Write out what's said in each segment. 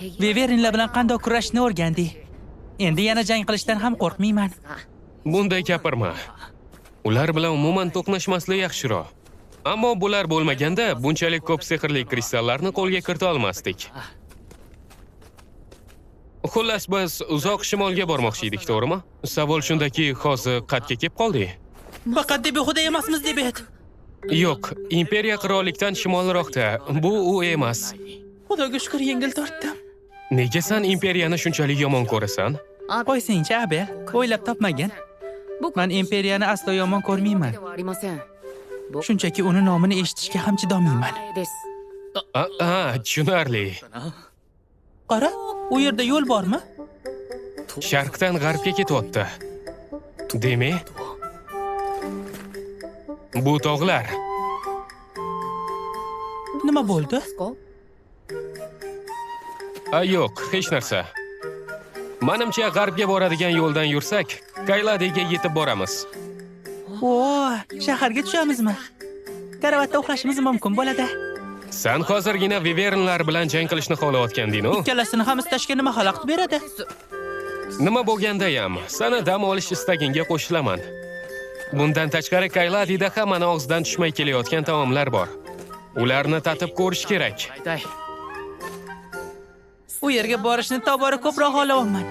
Viverinlar bilan qanday kurashni o'rganding. Endi yana jang qilishdan ham qo'rqmayman. Bunday gapirma. Ular bilan umuman to'qnashmaslik yaxshiroq. Ammo bular bo'lmaganda bunchalik ko'p sehrli kristallarni qo'lga kirita olmasdik. Xullas biz uzoq shimolga bormoqchi edik, to'g'rimi? Savol shundaki, hozir qatga kelib qoldik. Faqat deb xudo emasmiz deb edi. Yo'q, imperiya qirollikdan shimolroqda. Bu u emas. Xudoga shukr yengil tortdim. Nega sen imperiyani shunchalik yomon ko'rasan? Qo'ysingchi, Abel. O'ylab topmagan. Men imperiyani aslo yomon ko'rmayman. Shunchaki uni nomini eshitishga ham chidolmayman. Tushunarli. Qara, u yerda yo'l bormi? Sharqdan g'arbga ketyapti. Demak, bu tog'lar. Nima bo'ldi? Yo'q, hech narsa. Menimcha g'arbga boradigan yo'ldan yursak, Kayladiga yetib boramiz. Shaharga tushamizmi? Karavotda uxlashimiz mumkin bo'ladi. Sen hozirgina Viverinlar bilan jang qilishni xohlayotganding-ku? Ikkalasini ham istashga nima xalaqit beradi? Nima bo'lganda-ham, seni dam olish istagingga qo'shilaman. Bundan tashqari Kayladida hammani og'zidan tushmay kelayotgan taomlar bor. Ularni tatib ko'rish kerak. U yerga borishni tobora ko'proq xohlayapman.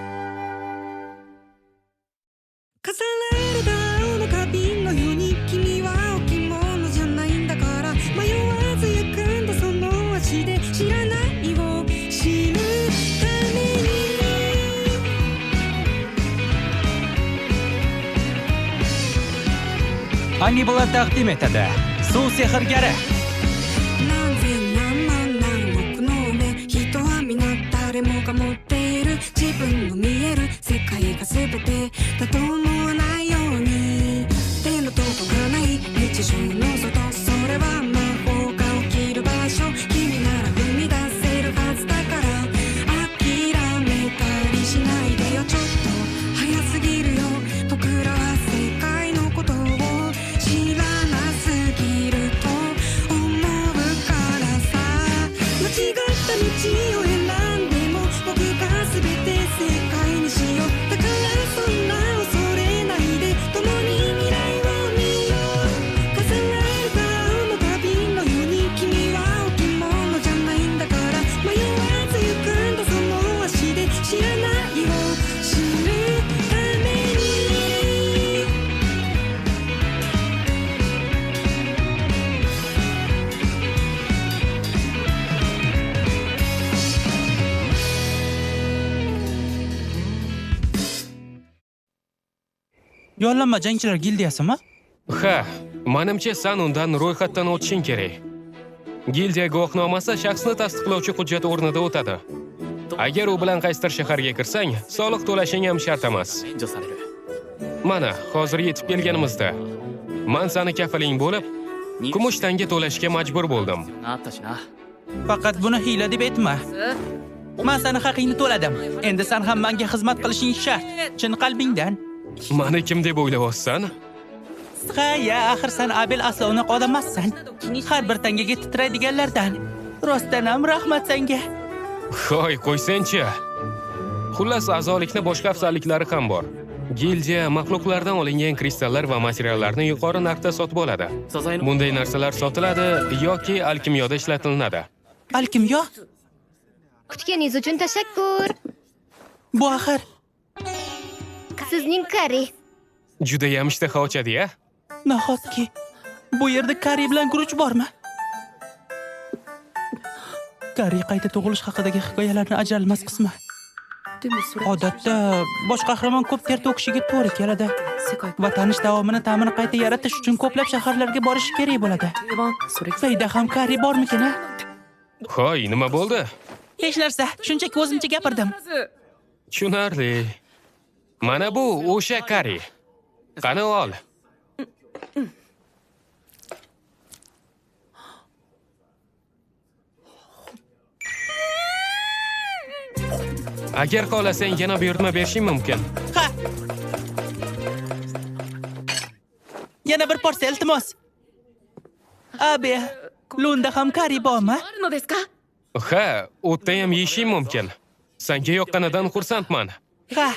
Hannibal taqdim etadi. Suv sehrgari. 誰もが持っている自分の見える世界が全てだと思わないように手の届かない日常の外それは魔法が起きる場所君なら踏み出せるはずだから諦めたりしないでよちょっと早すぎるよ僕らは世界のことを知らなすぎると思うからさ間違った道を選んで僕が全て正解にしようだからそんな恐れないで共に未来を見よう飾られた青の花瓶のように君は置物じゃないんだから迷わず行くんだその足で知らないを知るためにYollanma jangchilar gildiyasimi? Ha, menimcha sen undan ro'yxatdan o'tishing kerak. Gildiya guvohnomasi shaxsni tasdiqlovchi hujjat o'rnida o'tadi. Agar u bilan qaysidir shaharga kirsang, soliq to'lashing ham shart emas. Mana, hozir yetib kelganimizda men seni kafiling bo'lib, kumush tanga to'lashga majbur bo'ldim. Faqat buni hiyla deb aytma. Men seni haqingni to'ladim. Endi sen ham menga xizmat qilishing shart. Chin qalbingdan. Meni kim deb o'ylayapsan? Ya, axir sen Abel aslo unaqa odam emassan. Har bir tangaga titraydiganlardan. Rostdan ham rahmat senga. Hoy, qo'ysenchi. Xullas, a'zolikni boshqa afzalliklari ham bor. Gildiya maxluqlardan olingan kristallar va materiallarni yuqori narxda sotib oladi. Bunday narsalar sotiladi yoki alkimiyoda ishlatiladi. Alkimiyo? Kutganingiz uchun tashakkur. Bu axir Sizning kari. Juda ham ishtaha ochadi-ya. Nahotki bu yerda kari bilan guruch bormi? Kari qayta tug'ilish haqidagi hikoyalarning ajralmas qismi. Odatda bosh qahramon ko'p ter to'kishiga to'g'ri keladi. Va tanish davomini ta'mini qayta yaratish uchun ko'plab shaharlarga borishi kerak bo'ladi. Sayda ham kari bormikin? Hoy, nima bo'ldi? Hech narsa, shunchaki o'zimcha gapirdim. Tushunarli. Mana bu o'sha kari. Qani ol. Agar xohlasang yana buyurtma berishim mumkin. Ha. Yana bir porsiya iltimos. Abi, Lunda ham kari bormi? Ha, o'tda ham yeyishim mumkin. Senga yoqqanidan xursandman. Ha.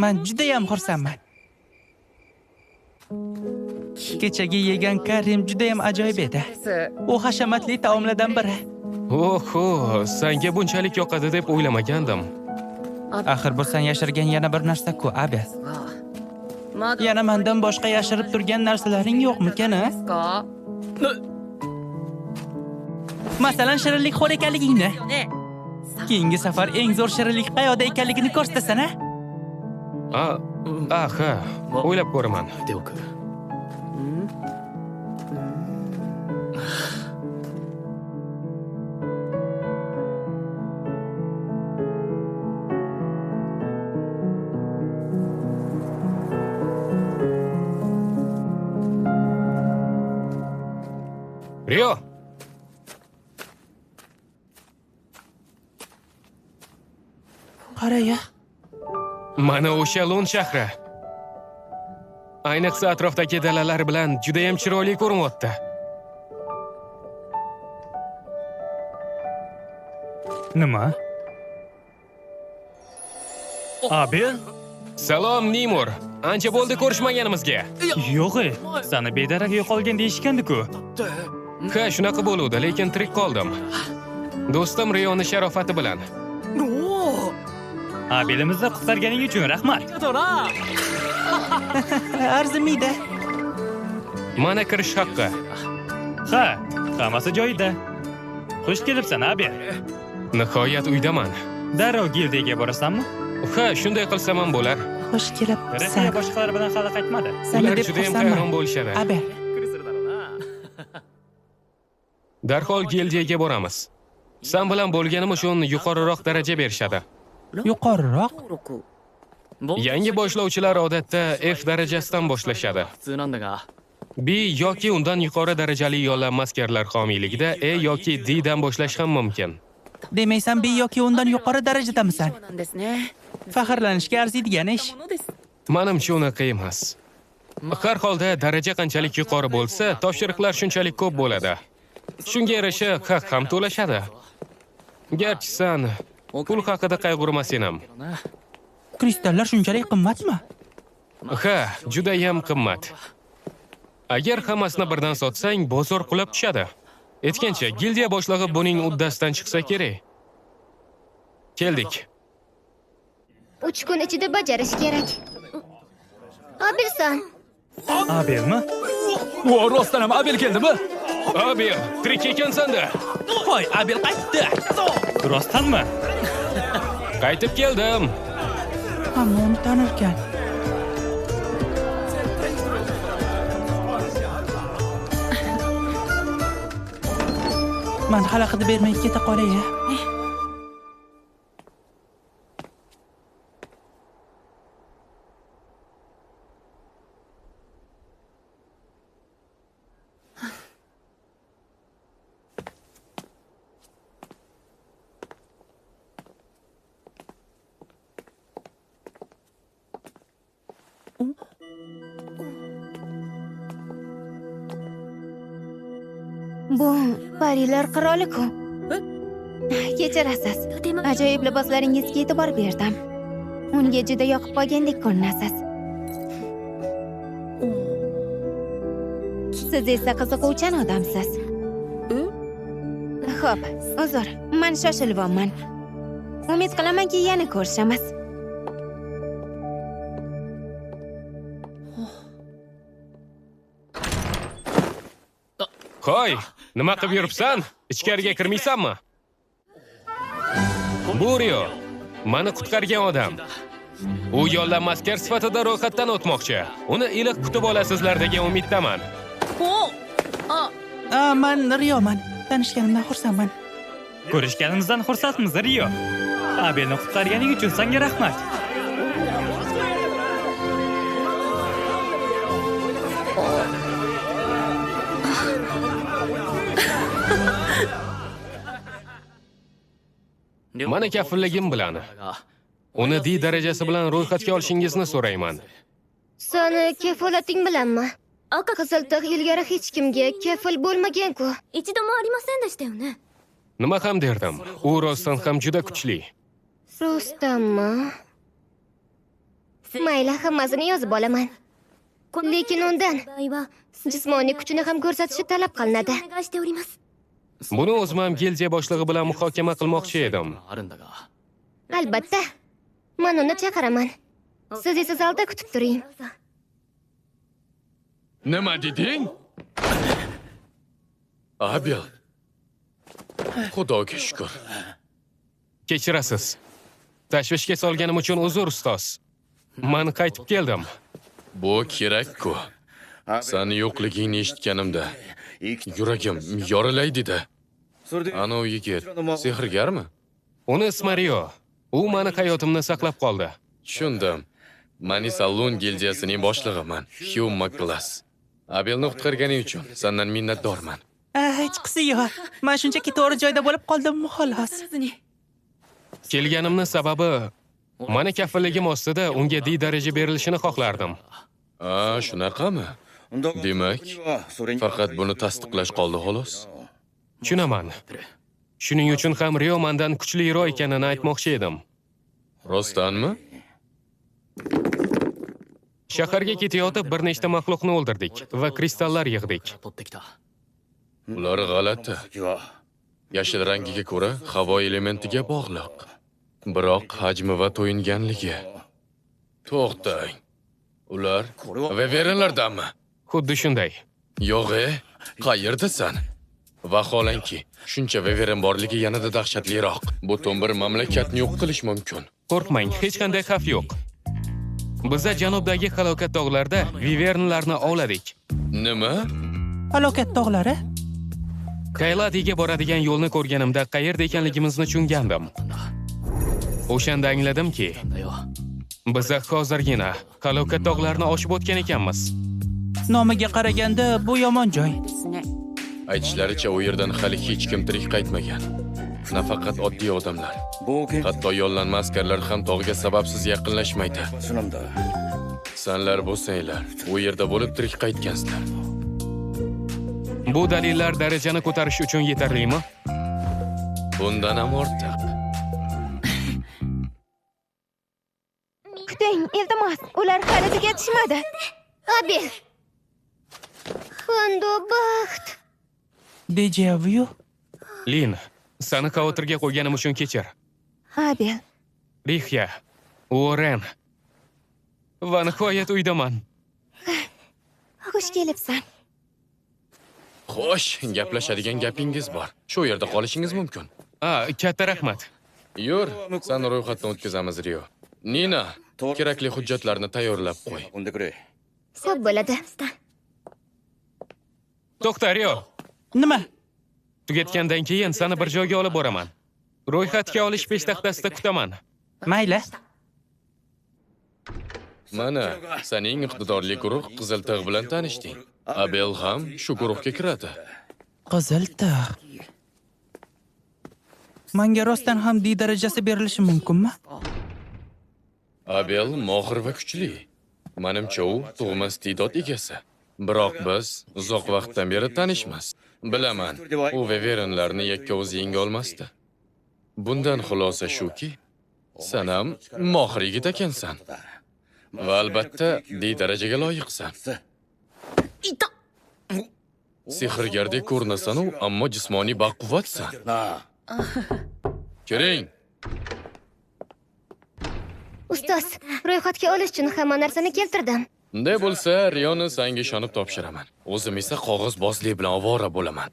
Men juda ham xursandman. Kechagi yegan karim juda ham ajoyib edi. U hashamatli taomlardan biri. Oho, senga bunchalik yoqadi deb o'ylamagandim. Axir bu sen yashirgan yana bir narsa-ku, Abi. Yana mendan boshqa yashirib turgan narsalaring yo'qmikan, a? Masalan, shirinlik xo'r ekanligingni. Keyingi safar eng zo'r shirinlik qayoqda ekanligini ko'rsatasana. Ha, o'ylab ko'raman. Rio. Qara-ya. Mana o'sha Lun shahri. Ayniqsa atrofdagi dalalar bilan juda ham chiroyli ko'rinyapti. Nima? Abi? Salom Nimur. Ancha bo'ldi ko'rishmaganimizga. Yo'q, seni bedarak yo'qolgan deyishgandi-ku. Ha, shunaqa bo'luvdi, lekin tirik qoldim. Do'stim Riyoni sharofati bilan. Abelimizni qutqarganing uchun rahmat. Arzimaydi. Mana kirish haqqi. Ha, hammasi joyida. Xush kelibsan, Abel. Nihoyat uydaman. Darrov gildiyaga borasanmi? Ha, shunday qilsam ham bo'lar. Xush kelibsan. Rafiya boshqalar bilan hali qaytmadi. Seni Ular deb juda ham xursandman. hayron bo'lishadi. Abi, Darhol gildiyaga boramiz. Sen bilan bo'lganim uchun yuqoriroq daraja berishadi. yuqoriroq. Yangi boshlovchilar odatda F darajasidan boshlashadi. B yoki undan yuqori darajali yollanma askarlar homiyligida E yoki D dan boshlash ham mumkin. Demaysan B yoki undan yuqori darajadamisan. Faxrlanishga arziydigan ish. Menimcha unaqa emas. Har holda daraja qanchalik yuqori bo'lsa, topshiriqlar shunchalik ko'p bo'ladi. Shunga yarasha haq ham to'lashadi. Garchi sen pul haqida qayg'urmasan ham. Kristallar shunchalik qimmatmi? Ha, juda ham qimmat. Agar hammasini birdan sotsang, bozor qulab tushadi. Aytgancha, gildiya boshlig'i buning uddasidan chiqsa kerak. Keldik. 3 kun ichida bajarish kerak. Abilsan. Abelmi? Rostdan ham Abel keldimi? Abi, tirik ekansan-da. Voy, Abel qaytdi. Rostdanmi? Qaytib keldim. Hamma uni tanirkan. Men xalaqit bermay keta qolay. Bu parilar qiroli-ku. Kechirasiz. Ajoyib liboslaringizga e'tibor berdim. Unga juda yoqib qolgandek ko'rinasiz. Siz esa qiziquvchan odamsiz. Xo'p, uzr, men shoshilyapman. Umid qilamanki, yana ko'rishamiz. Qo'y, nima qilib yuribsan? Ichkariga kirmaysanmi? Bu Rio, meni qutqargan odam. U yollanma askar sifatida ro'yxatdan o'tmoqchi. Uni iliq kutib olasizlar degan umiddaman. Men Riyoman. Tanishganimdan xursandman. Ko'rishganimizdan xursandmiz, Rio. Abelni qutqarganing uchun senga rahmat. Mana kafilligim bilan. Uni D darajasi bilan ro'yxatga olishingizni so'rayman. Seni kafolating bilanmi? Qizil tig' ilgari hech kimga kafil bo'lmagan-ku. 一度もありませんでしたよね。Nima ham derdim? U rostdan ham juda kuchli. Rostdanmi? Mayli, hammasini yozib olaman. Lekin undan jismoniy kuchini ham ko'rsatishi talab qilinadi. Buni o'zim ham gildiya boshlig'i bilan muhokama qilmoqchi edim. Albatta. Men uni chaqiraman. Siz esa zalda kutib turing. Nima deding? Abel. Xudoga shukr. Kechirasiz. Tashvishga solganim uchun uzr, ustoz. Men qaytib keldim. Bu kerak-ku. Seni yo'qligingni eshitganimda yuragim yorilaydi-da. Ana u yigit sehrgarmi? Uni ismi Rio. U meni hayotimni saqlab qoldi. Tushundim. Manisallon gildiyasining boshlig'iman, Hugh McGlass. Abelni qutqarganing uchun sendan minnatdorman. Hech qisi yo'q. Men shunchaki to'g'ri joyda bo'lib qoldim, xolos. Kelganimning sababi meni kafilligim ostida unga D daraja berilishini xohlardim. Shunaqami? Demak, faqat buni tasdiqlash qoldi xolos. Tushunaman. Shuning uchun ham Rio mendan kuchliroq ekanini aytmoqchi edim. Rostdanmi? Shaharga ketayotib bir nechta maxluqni o'ldirdik va kristallar yig'dik. Ular g'alati. Yashil rangiga ko'ra havo elementiga bog'liq. Biroq hajmi va to'yinganligi. To'xtang. Ular Wyvernlardanmi? Xuddi shunday. Yo'q-e, qayerdasan? Vaholanki, shuncha Wyvern borligi yanada dahshatliroq. Butun bir mamlakatni yo'q qilish mumkin. Qo'rqmang, hech qanday xavf yo'q. Bizda janubdagi halokat tog'larida Wyvernlarni ovladik. Nima? Halokat tog'lari? Kayladiga boradigan yo'lni ko'rganimda qayerda ekanligimizni tushungandim. O'shanda angladimki, biz hozirgina halokat tog'larini oshib o'tgan ekanmiz. Nomiga qaraganda bu yomon joy. Aytishlaricha u yerdan hali hech kim tirik qaytmagan. Nafaqat oddiy odamlar. Hatto yollanma askarlar ham tog'ga sababsiz yaqinlashmaydi. Senlar bo'lsanglar, u yerda bo'lib tirik qaytgansizlar. Bu dalillar darajani ko'tarish uchun yetarlimi? Bundan ham ortiq. Kuting, iltimos, ular hali tugatishmadi. Abel. Qanday baxt. Deja vu. Lin, seni xavotirga qo'yganim uchun kechir. Abel. Rixya, Warren. Va nihoyat uydaman. Xush kelibsan. Xo'sh, gaplashadigan gapingiz bor. Shu yerda qolishingiz mumkin. Katta rahmat. Yur, seni ro'yxatdan o'tkazamiz, Rio. Nina, kerakli hujjatlarni tayyorlab qo'y. Xo'p bo'ladi. To'xta, Rio. Nima? Tugatgandan keyin seni bir joyga olib boraman. Ro'yxatga olish peshtaxtasida kutaman. Mayli. Mana, sening iqtidorli guruh Qizil tig' bilan tanishding. Abel ham shu guruhga kiradi. Qizil tig'. Menga rostdan ham D darajasi berilishi mumkinmi? Abel mohir va kuchli. Menimcha u tug'ma iste'dod egasi. Biroq biz uzoq vaqtdan beri tanishmiz. Bilaman, u Wyvernlarni yakka-o'zi yenga olmasdi. Bundan xulosa shuki, sen ham mohir yigit ekansan. Va albatta D darajaga loyiqsan. Sehrgardek ko'rinasan-u, ammo jismoniy baquvvatsan. Kiring. Ustoz, ro'yxatga olish uchun hamma narsani keltirdim. Unday bo'lsa, Rioni senga ishonib topshiraman. O'zim esa qog'ozbozlik bilan ovora bo'laman.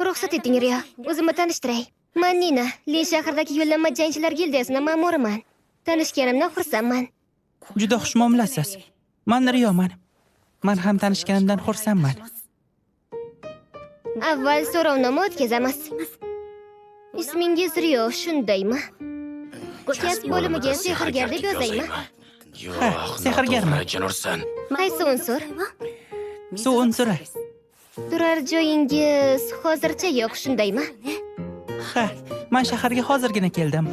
Ruxsat eting, Rio. O'zimni tanishtiray. Men Nina, Lin shahridagi yo'llanma jangchilar gildiyasining ma'muriman. Tanishganimdan xursandman. Juda xushmuomalasiz. Men Rioman. Men ham tanishganimdan xursandman. Avval so'rovnoma o'tkazamiz. Ismingiz Rio, shundaymi? Kasb bo'limiga sehrgar deb yozaymi? Yo'q, sehrgarman. Qaysi unsur? Suv unsuri. Turar joyingiz hozircha yo'q, shundaymi? Ha, men shaharga hozirgina keldim.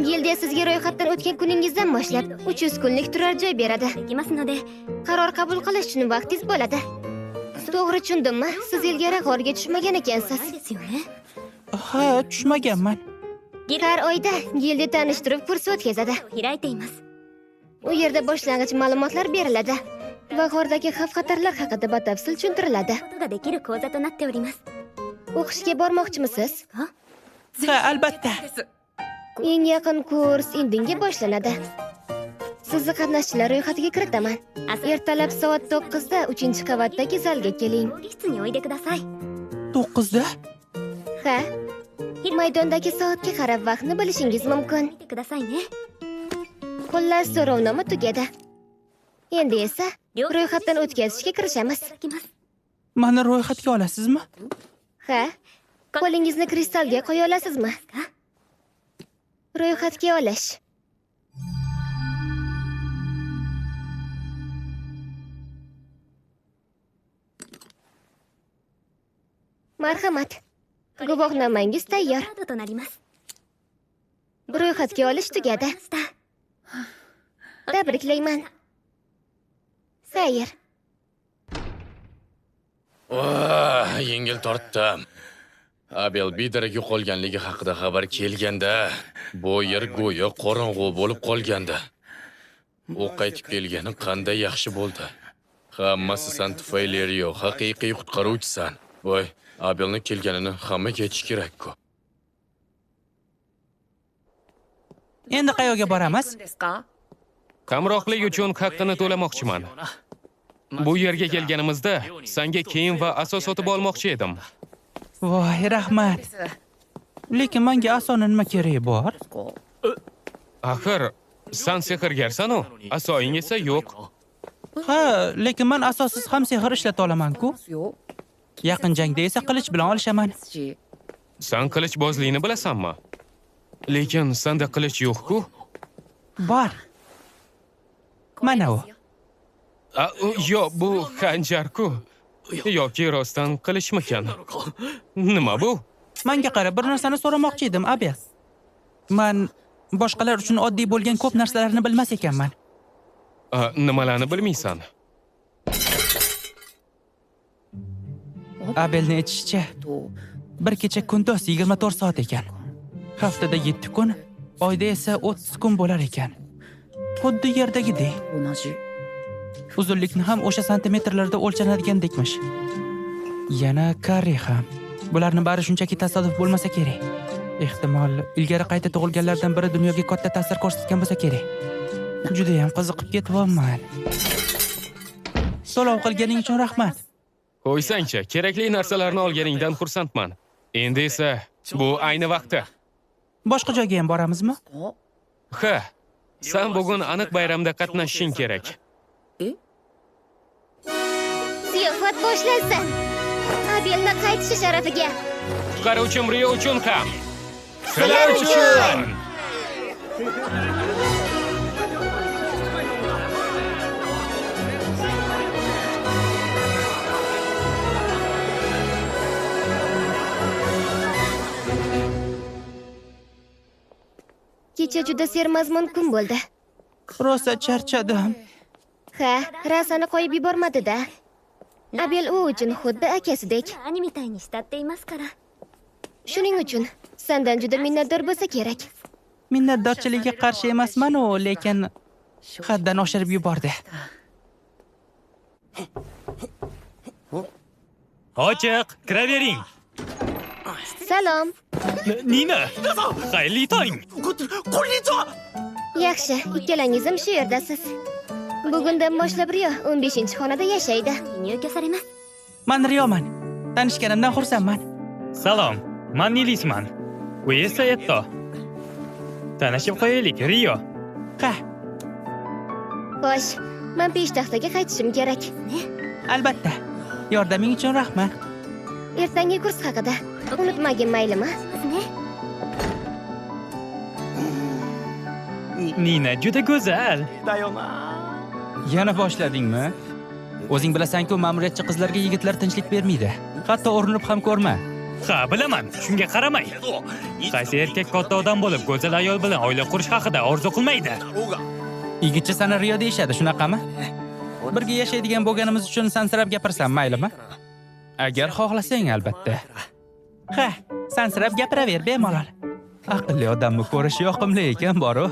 Gildiya sizga ro'yxatdan o'tgan kuningizdan boshlab 300 kunlik turar joy beradi. Qaror qabul qilish uchun vaqtingiz bo'ladi. To'g'ri tushundimmi? Siz ilgari g'orga tushmagan ekansiz. Ha, tushmaganman. Har oyda gildiya tanishtirib kurs o'tkazadi. U yerda boshlang'ich ma'lumotlar beriladi va g'ordagi xavf-xatarlar haqida batafsil tushuntiriladi. O'qishga bormoqchimisiz? Ha, albatta. Eng yaqin kurs indinga boshlanadi. Sizni qatnashchilar ro'yxatiga kiritaman. Ertalab soat 9 da 3-qavatdagi zalga keling. 9 da? Ha? Maydondagi soatga qarab vaqtni bilishingiz mumkin. Xullas, so'rovnoma tugadi. Endi esa ro'yxatdan o'tkazishga kirishamiz. Mani ro'yxatga olasizmi? Ha? Qo'lingizni kristalga qo'ya olasizmi? Ro'yxatga olish. Marhamat. Guvohnomangiz tayyor. Ro'yxatga olish tugadi. Tabriklayman. Xayr. Yengil tortdim. Abel bedarak yo'qolganligi haqida xabar kelganda, bu yer go'yo qorong'u bo'lib qolgandi. U qaytib kelgani qanday yaxshi bo'ldi. Hammasi san tufayli Rio, haqiqiy qutqaruvchisan. Voy, Abelning kelganini hammaga aytish kerak-ku. Endi qayoqqa boramiz? Hamrohlik uchun haqqini to'lamoqchiman. Bu yerga kelganimizda senga kiyim va asos sotib olmoqchi edim. Voy, rahmat. Lekin menga asoni nima keragi bor? Axir, sen sehrgarsan-ku, asoying esa yo'q. Ha, lekin men asossiz ham sehr ishlata olaman-ku. Yaqin jangda esa qilich bilan olishaman. Sen qilichbozlikni bilasanmi? Lekin senda qilich yo'q-ku. Bor. Mana u. Yo'q, bu xanjar-ku. Yoki rostdan qilichmikan? Nima bu? Menga qarab bir narsani so'ramoqchi edim, Abel. Men boshqalar uchun oddiy bo'lgan ko'p narsalarni bilmas ekanman. Nimalarni bilmaysan? Abelni aytishicha, bir kecha kunduz 24 soat ekan. Haftada 7 kun, oyda esa 30 kun bo'lar ekan. Xuddi yerdagidek. Uzunlikni ham o'sha santimetrlarda o'lchanadigandeekmish. Yana karri ham. Bularning bari shunchaki tasodif bo'lmasa kerak. Ehtimol ilgari qayta tug'ilganlardan biri dunyoga katta ta'sir ko'rsatgan bo'lsa kerak. Juda ham qiziqib ketyapman. To'lov qilganing uchun rahmat. Qo'ysangchi, kerakli narsalarni olganingdan xursandman. Endi esa bu ayni vaqti. Boshqa joyga ham boramizmi? Ha, sen bugun aniq bayramda qatnashishing kerak. Ziyofat boshlansin. Abelni qaytishi sharafiga. Qutqaruvchim Rio uchun ham. Sizlar uchun! Kecha juda sermazmun kun bo'ldi. Rosa charchadim. Ha, rasani qo'yib yubormadi-da. Abel u uchun xuddi akasidek. Shuning uchun sendan juda minnatdor bo'lsa kerak. Minnatdorchilikka qarshi emasman-u, lekin haddan oshirib yubordi. Ochiq, kiravering. Salom. Nina, xayrli tong. Yaxshi, ikkalangiz ham shu yerdasiz. Bugundan boshlab Rio 15-xonada yashaydi. Men Rioman. Tanishganimdan xursandman. Salom, men Nilisman. Bu esa Etto. Tanishib qo'yaylik, Rio. Ha, Xo'sh, men peshtaxtaga qaytishim kerak. albatta. Yordaming uchun rahmat. Ertangi kurs haqida unutmagin, maylimi? Nina juda go'zal. Yana boshladingmi? O'zing bilasan-ku, ma'muriyatchi qizlarga yigitlar tinchlik bermaydi. Hatto o'rinib ham ko'rma. Ha, bilaman. Shunga qaramay. Qaysi erkak katta odam bo'lib, go'zal ayol bilan oila qurish haqida orzu qilmaydi? Yigitcha sana Rio deyishadi, shunaqami? Birga yashaydigan bo'lganimiz uchun sansirab gapirsam maylimi? Agar xohlasang albatta. Ha, sansirab gapiraver bemalol. Aqlli odamni ko'rish yoqimli ekan boru.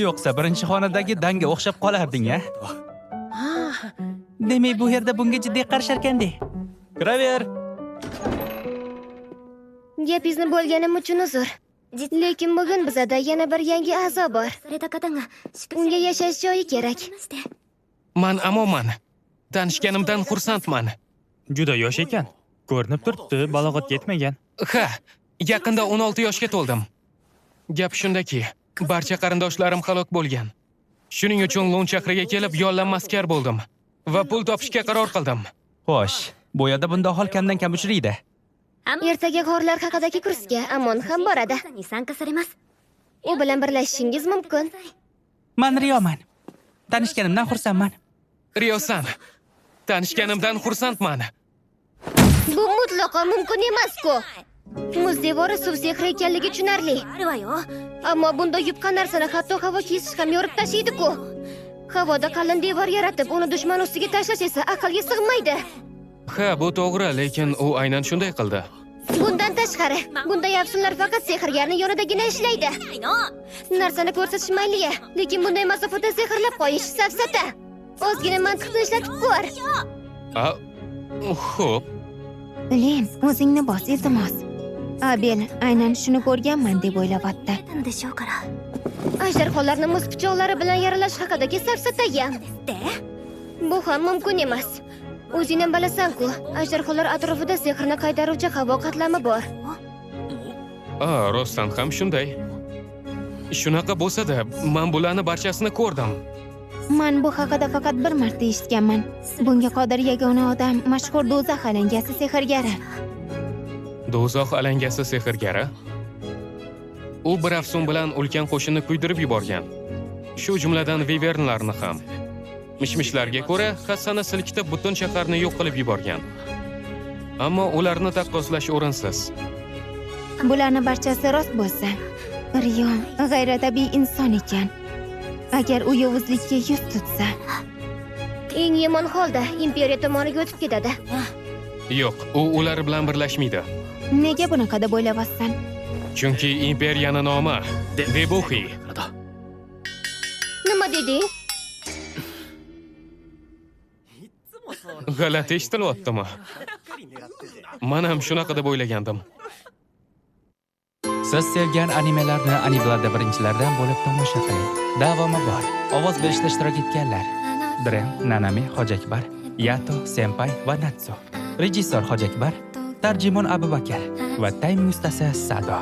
Yo'qsa birinchi xonadagi danga o'xshab qolarding-a? Demak, bu yerda bunga jiddiy qarashar ekanda. Kiraver. Gapingizni bo'lganim uchun uzr. Lekin bugun bizada yana bir yangi a'zo bor. Unga yashash joyi kerak. Man amoman tanishganimdan xursandman. Juda yosh ekan. Ko'rinib turibdi, balog'atga yetmagan. Ha, yaqinda 16 yoshga to'ldim. Gap shundaki, barcha qarindoshlarim halok bo'lgan. Shuning uchun Lon shahriga kelib yollanma askar bo'ldim va pul topishga qaror qildim. Xo'sh, bu yerda bunday hol kamdan kam uchraydi. Ertaga g'orlar haqidagi kursga Amon ham boradi. U bilan birlashishingiz mumkin. Men Riyoman. Tanishganimdan xursandman. Riyosan, tanishganimdan xursandman. Bu mutlaqo mumkin emas-ku. Muz devori suv sehri ekanligi tushunarli. Ammo bunda yupqa narsani hatto havo kesish ham yorib tashlaydi-ku. Havoda qalin devor yaratib, uni dushman ustiga tashlash esa aqlga sig'maydi. Ha, bu to'g'ri, lekin u aynan shunday qildi. Bundan tashqari, bunday afsunlar faqat sehrgarning yonidagina ishlaydi. Narsani ko'rsatish mayli, lekin bunday masofada sehrlab qo'yish safsata. Ozgina mantiqni ishlatib ko'r. Xo'p. Len, o'zingni bos, iltimos. Abel, aynan shuni ko'rganman deb o'ylayapti. Ajdarxonlarni muz pichoqlari bilan yaralash haqidagi safsatayam. Bu ham mumkin emas. O'zing ham bilasan-ku, ajdarxonlar atrofida sehrni qaytaruvchi havo qatlami bor. Rostdan ham shunday. Shunaqa bo'lsa-da, men bularni barchasini ko'rdim. Men bu haqida faqat bir marta eshitganman. Bunga qodir yagona odam mashhur do'zax alangasi sehrgari. Do'zax alangasi sehrgari? U bir afsun bilan ulkan qo'shinni kuydirib yuborgan. Shu jumladan Vivernlarni ham. Mishmishlarga ko'ra, hassani silkitib butun shaharni yo'q qilib yuborgan. Ammo ularni taqqoslash o'rinsiz. Bularning barchasi rost bo'lsa, Riyo g'ayratabiiy inson ekan. Agar u yovuzlikka yuz tutsa, eng yomon holda imperiya tomoniga o'tib ketadi. Yo'q, u ular bilan birlashmaydi. Nega bunaqa deb o'ylayapsan? Chunki imperiyaning nomi Debuxi. Nima deding? G'alati eshitilyaptimi? Men ham shunaqa deb o'ylagandim. Siz sevgan animelarni Anibladda birinchilardan bo'lib tomosha qiling. Davomi bor. Ovoz berishda ishtirok etganlar: Dren, Nanami, Hojakbar, Yato, Senpai va Natsu. Rejissor Hojakbar, tarjimon Abubakar va time ustasi Sado.